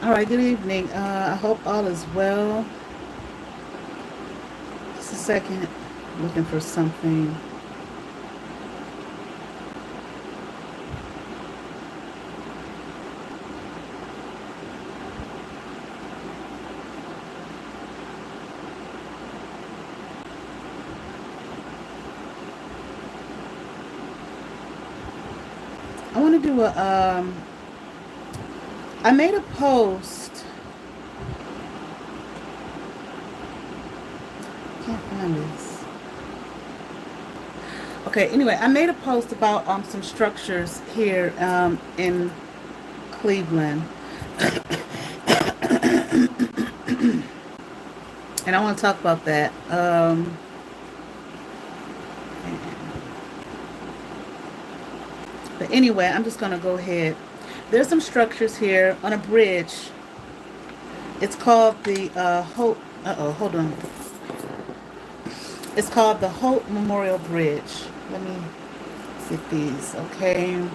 All right, good evening. I hope all is well. Just a second. Looking for something. I want to do a. I made a post. Can't find this. Okay. Anyway, I made a post about some structures here in Cleveland, and I want to talk about that. But anyway, I'm just gonna go ahead. There's some structures here on a bridge. It's called the Hope. Hold on. It's called the Hope Memorial Bridge. Let me get these, okay?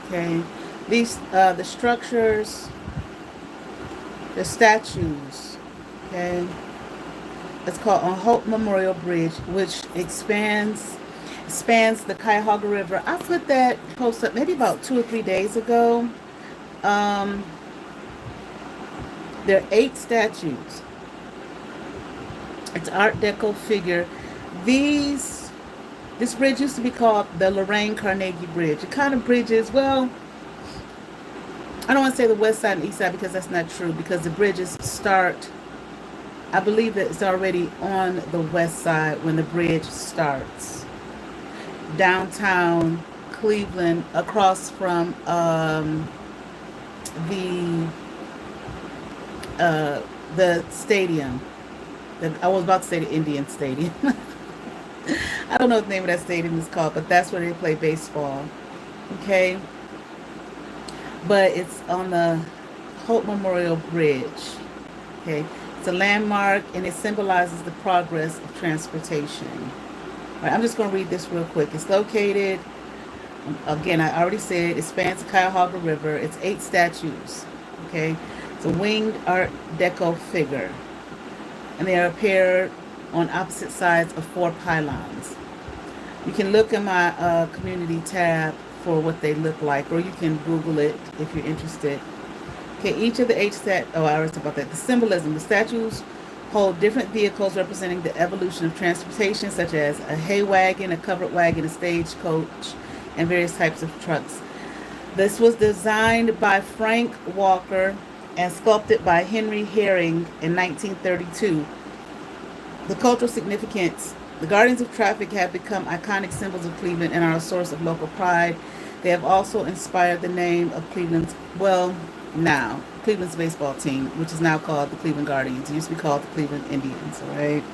Okay. These the structures, the statues. Okay. It's called on Hope Memorial Bridge, which spans the Cuyahoga River. I put that post up maybe about 2 or 3 days ago. Um, there are 8 statues. It's Art Deco figure. These this bridge used to be called the Lorraine Carnegie Bridge. It kind of bridges, well, I don't want to say the west side and east side because that's not true, because the bridges start, I believe that it's already on the west side when the bridge starts. Downtown Cleveland, across from the the stadium. I was about to say the Indian Stadium. I don't know what the name of that stadium is called, but that's where they play baseball. Okay, but it's on the Hope Memorial Bridge. Okay, it's a landmark and it symbolizes the progress of transportation. All right, I'm just going to read this real quick. It's located, again, I already said, it spans the Cuyahoga River. It's 8 statues. Okay, it's a winged Art Deco figure, and they are paired on opposite sides of 4 pylons. You can look in my community tab for what they look like, or you can Google it if you're interested. Okay, each of the I already talked about that. The symbolism, the statues hold different vehicles representing the evolution of transportation, such as a hay wagon, a covered wagon, a stagecoach, and various types of trucks. This was designed by Frank Walker and sculpted by Henry Herring in 1932. The cultural significance. The Guardians of Traffic have become iconic symbols of Cleveland and are a source of local pride. They have also inspired the name of Cleveland's baseball team, which is now called the Cleveland Guardians. It used to be called the Cleveland Indians, all right?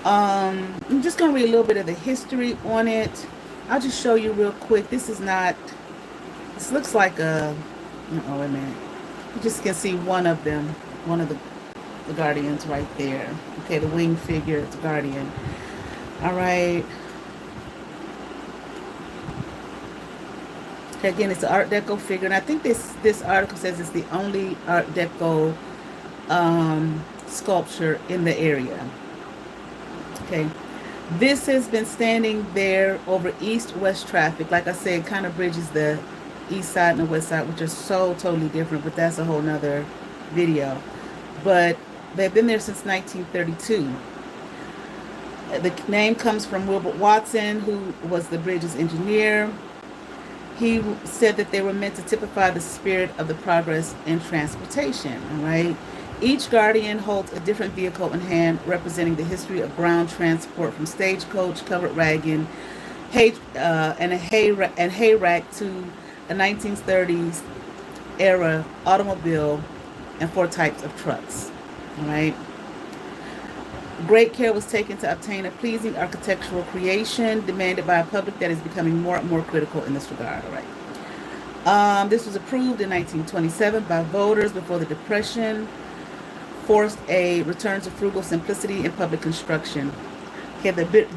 I'm just going to read a little bit of the history on it. I'll just show you real quick. This looks like oh, wait a minute. You just can see one of them, one of the Guardians right there. Okay, the winged figure, it's Guardian. All right. Okay, again, it's an Art Deco figure, and I think this article says it's the only Art Deco sculpture in the area. Okay, this has been standing there over east-west traffic. Like I said, it kind of bridges the east side and the west side, which are so totally different, but that's a whole nother video. But they've been there since 1932. The name comes from Wilbert Watson, who was the bridge's engineer. He said that they were meant to typify the spirit of the progress in transportation, all right? Each guardian holds a different vehicle in hand, representing the history of ground transport from stagecoach, covered wagon, hay rack to a 1930s era automobile and 4 types of trucks, all right? Great care was taken to obtain a pleasing architectural creation demanded by a public that is becoming more and more critical in this regard. All right. This was approved in 1927 by voters before the Depression forced a return to frugal simplicity in public construction. Okay, the bridge